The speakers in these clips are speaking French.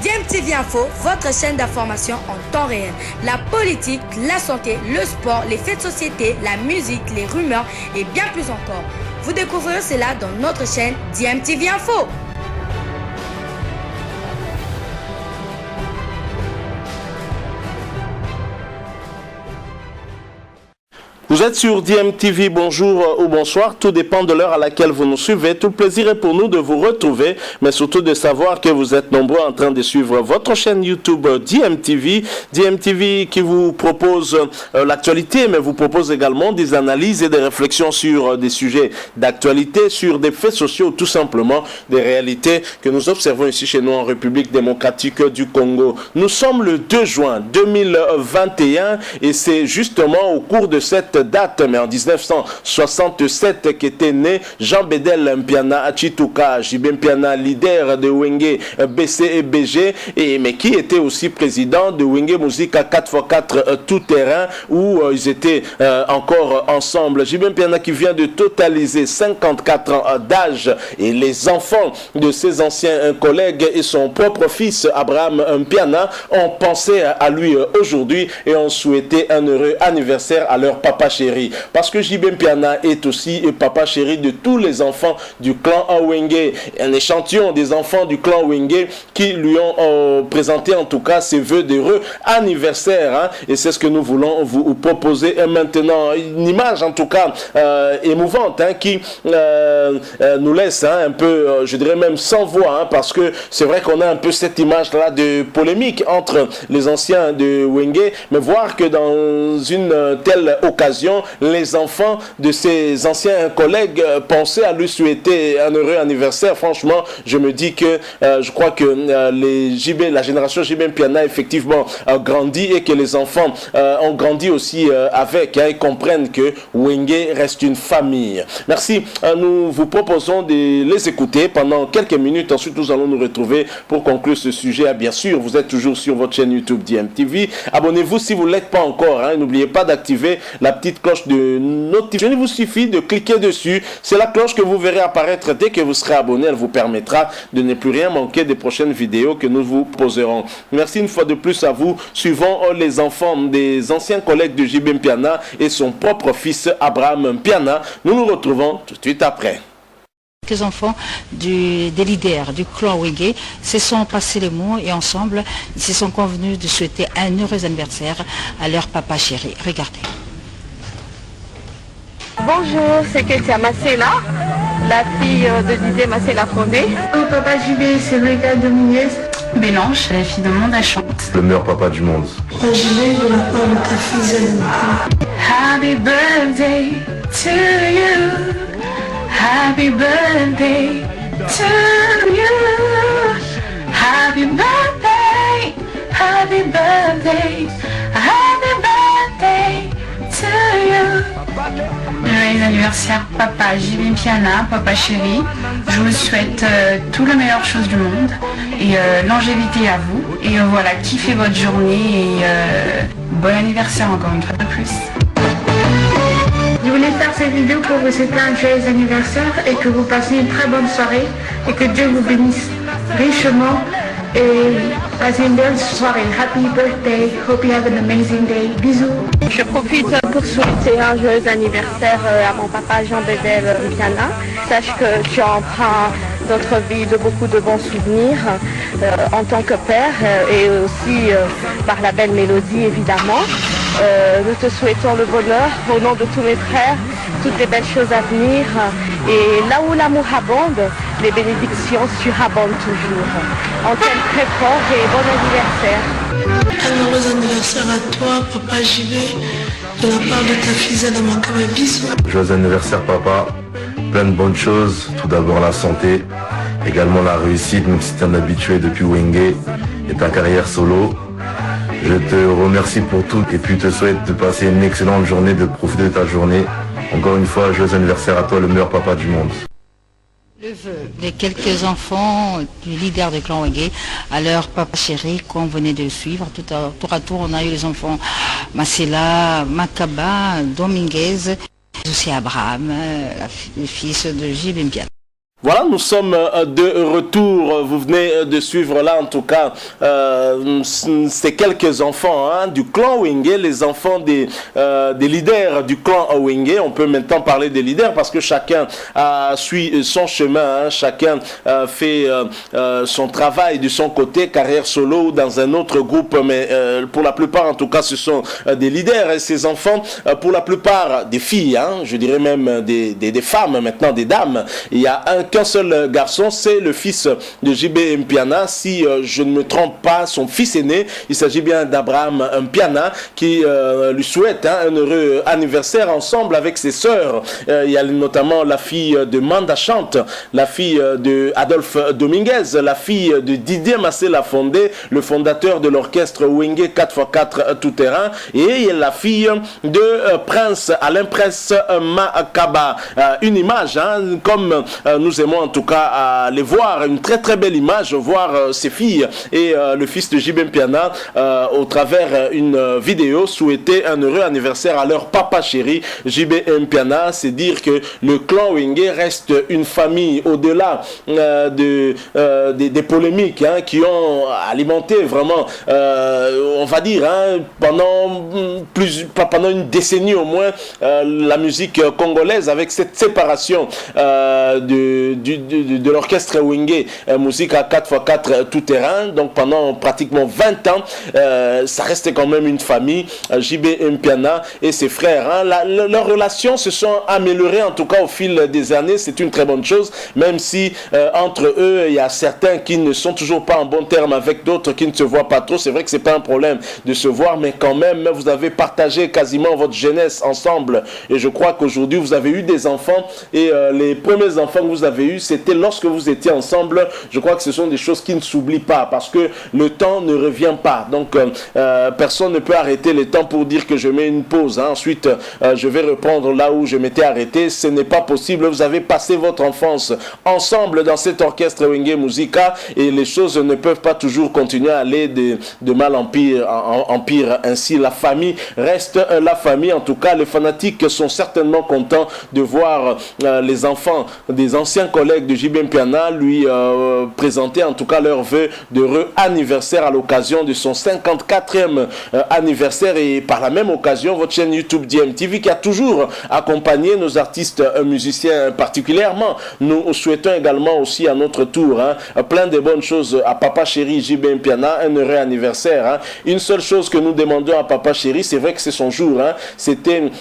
DMTV Info, votre chaîne d'information en temps réel. La politique, la santé, le sport, les faits de société, la musique, les rumeurs et bien plus encore. Vous découvrirez cela dans notre chaîne DMTV Info. Vous êtes sur DMTV, bonjour ou bonsoir, tout dépend de l'heure à laquelle vous nous suivez. Tout le plaisir est pour nous de vous retrouver, mais surtout de savoir que vous êtes nombreux en train de suivre votre chaîne YouTube DMTV. DMTV qui vous propose l'actualité, mais vous propose également des analyses et des réflexions sur des sujets d'actualité, sur des faits sociaux, tout simplement des réalités que nous observons ici chez nous en République démocratique du Congo. Nous sommes le 2 juin 2021 et c'est justement au cours de cette date, mais en 1967, qu'était né Jean Bédel Mpiana Achituka, JB Mpiana, leader de Wenge BC et BG, mais qui était aussi président de Wenge Musique à 4x4 tout terrain, où ils étaient encore ensemble. JB Mpiana qui vient de totaliser 54 ans d'âge, et les enfants de ses anciens collègues et son propre fils Abraham Mpiana ont pensé à lui aujourd'hui et ont souhaité un heureux anniversaire à leur papa chéri, parce que JB Mpiana est aussi papa chéri de tous les enfants du clan Wenge, un échantillon des enfants du clan Wenge qui lui ont présenté en tout cas ses vœux d'heureux anniversaire, et c'est ce que nous voulons vous proposer maintenant, une image en tout cas émouvante, qui nous laisse un peu, je dirais même sans voix, parce que c'est vrai qu'on a un peu cette image là de polémique entre les anciens de Wenge, mais voir que dans une telle occasion, les enfants de ses anciens collègues pensaient à lui souhaiter un heureux anniversaire. Franchement, je me dis que je crois que la génération JB Mpiana effectivement a grandi et que les enfants ont grandi aussi avec, et comprennent que Wenge reste une famille. Merci. Nous vous proposons de les écouter pendant quelques minutes. Ensuite, nous allons nous retrouver pour conclure ce sujet. Bien sûr, vous êtes toujours sur votre chaîne YouTube DMTV. Abonnez-vous si vous ne l'êtes pas encore. N'oubliez pas d'activer la petite cloche de notification. Il vous suffit de cliquer dessus. C'est la cloche que vous verrez apparaître dès que vous serez abonné. Elle vous permettra de ne plus rien manquer des prochaines vidéos que nous vous poserons. Merci une fois de plus à vous. Suivons les enfants des anciens collègues de JB Mpiana et son propre fils Abraham Mpiana. Nous nous retrouvons tout de suite après. Les enfants des leaders du clan Wenge se sont passés les mots et ensemble, ils se sont convenus de souhaiter un heureux anniversaire à leur papa chéri. Regardez. Bonjour, c'est Ketia Masséla, la fille de Didier Masséla Fondé. Papa JB, c'est Rega Dominguez. Bélange, la fille de Monde chante. Le meilleur papa du monde. Papa JB, de la part de ta fille Zanika. Happy birthday to you. Happy birthday to you. Happy birthday, happy birthday, happy birthday to you. Joyeux anniversaire papa JB Mpiana, papa chéri. Je vous souhaite tout le meilleur chose du monde et longévité à vous. Et voilà, kiffez votre journée et bon anniversaire encore une fois de plus. Je voulais faire cette vidéo pour vous souhaiter un joyeux anniversaire et que vous passiez une très bonne soirée et que Dieu vous bénisse richement et passez une belle soirée. Happy birthday, hope you have an amazing day. Bisous. Je profite pour souhaiter un joyeux anniversaire à mon papa Jean Bédel Mpiana. Sache que tu emprunts notre vie de beaucoup de bons souvenirs en tant que père et aussi par la belle mélodie évidemment. Nous te souhaitons le bonheur au nom de tous mes frères, toutes les belles choses à venir. Et là où l'amour abonde, les bénédictions surabondent toujours. On t'aime très fort et bon anniversaire. Un heureux anniversaire à toi, papa JB, de la part de ta fille Zalamaka. Bisous. Joyeux anniversaire papa. Plein de bonnes choses. Tout d'abord la santé, également la réussite, même si tu es un habitué depuis Wenge et ta carrière solo. Je te remercie pour tout et puis te souhaite de passer une excellente journée, de profiter de ta journée. Encore une fois, joyeux anniversaire à toi, le meilleur papa du monde. Le vœu des quelques enfants du leader du clan Wenge à leur papa chéri qu'on venait de suivre. Tour à tour, on a eu les enfants Masséla, Makaba, Dominguez, aussi Abraham, le fils de JB Mpiana. Voilà, nous sommes de retour. Vous venez de suivre là, en tout cas, ces quelques enfants du clan Wenge, les enfants des leaders du clan Wenge. On peut maintenant parler des leaders parce que chacun suit son chemin, chacun fait son travail de son côté, carrière solo ou dans un autre groupe. Mais pour la plupart, en tout cas, ce sont des leaders. Et ces enfants, pour la plupart, des filles, je dirais même des femmes maintenant, des dames. Il y a qu'un seul garçon, c'est le fils de JB Mpiana. Si je ne me trompe pas, son fils aîné, il s'agit bien d'Abraham Mpiana, qui lui souhaite un heureux anniversaire ensemble avec ses sœurs. Il y a notamment la fille de Manda Chante, la fille de Adolphe Dominguez, la fille de Didier Massé Lafondé, le fondateur de l'orchestre Wenge 4x4 tout terrain, et la fille de Prince Alain Prince Makaba. Une image, comme nous aimons en tout cas à les voir, une très très belle image, voir ces filles et le fils de JB Mpiana au travers une vidéo souhaiter un heureux anniversaire à leur papa chéri JB Mpiana. C'est dire que le clan Wenge reste une famille au-delà des polémiques qui ont alimenté vraiment, on va dire, pendant une décennie au moins, la musique congolaise, avec cette séparation de l'orchestre Wenge musique à 4x4 tout terrain. Donc pendant pratiquement 20 ans, ça restait quand même une famille, JB Mpiana et ses frères. Leurs relations se sont améliorées en tout cas au fil des années. C'est une très bonne chose, même si entre eux, il y a certains qui ne sont toujours pas en bon terme avec d'autres qui ne se voient pas trop. C'est vrai que c'est pas un problème de se voir, mais quand même, vous avez partagé quasiment votre jeunesse ensemble. Et je crois qu'aujourd'hui, vous avez eu des enfants et les premiers enfants que vous avez eu, c'était lorsque vous étiez ensemble. Je crois que ce sont des choses qui ne s'oublient pas parce que le temps ne revient pas. Donc personne ne peut arrêter le temps pour dire que je mets une pause. Ensuite, je vais reprendre là où je m'étais arrêté. Ce n'est pas possible. Vous avez passé votre enfance ensemble dans cet orchestre Wenge Musica et les choses ne peuvent pas toujours continuer à aller de mal en pire. Ainsi, la famille reste la famille. En tout cas, les fanatiques sont certainement contents de voir les enfants des anciens collègues de JB Mpiana lui présenter en tout cas leur vœu d'heureux anniversaire à l'occasion de son 54e anniversaire et par la même occasion votre chaîne YouTube DMTV qui a toujours accompagné nos artistes musiciens particulièrement. Nous souhaitons également aussi à notre tour plein de bonnes choses à Papa Chéri JB Mpiana, un heureux anniversaire. Une seule chose que nous demandons à Papa Chéri, c'est vrai que c'est son jour, c'est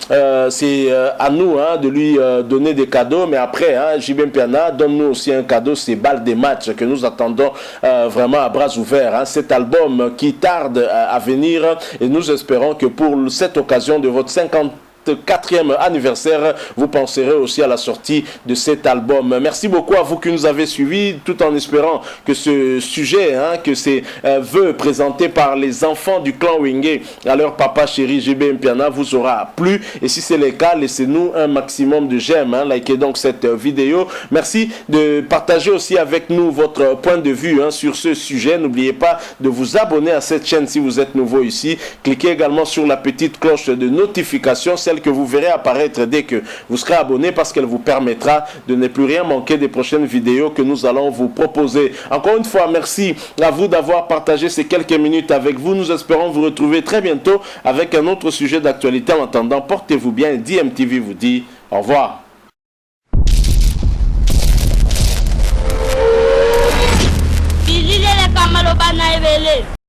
à nous de lui donner des cadeaux, mais après JB Mpiana, donne-nous aussi un cadeau, c'est Balles des matchs que nous attendons vraiment à bras ouverts. Cet album qui tarde à venir et nous espérons que pour cette occasion de votre 54e anniversaire, vous penserez aussi à la sortie de cet album. Merci beaucoup à vous qui nous avez suivis, tout en espérant que ce sujet, que ces vœux présentés par les enfants du clan Wenge à leur papa chéri JB Mpiana vous aura plu. Et si c'est le cas, laissez-nous un maximum de j'aime. Likez donc cette vidéo. Merci de partager aussi avec nous votre point de vue sur ce sujet. N'oubliez pas de vous abonner à cette chaîne si vous êtes nouveau ici. Cliquez également sur la petite cloche de notification, celle que vous verrez apparaître dès que vous serez abonné, parce qu'elle vous permettra de ne plus rien manquer des prochaines vidéos que nous allons vous proposer. Encore une fois, merci à vous d'avoir partagé ces quelques minutes avec vous. Nous espérons vous retrouver très bientôt avec un autre sujet d'actualité. En attendant, portez-vous bien et DMTV vous dit au revoir.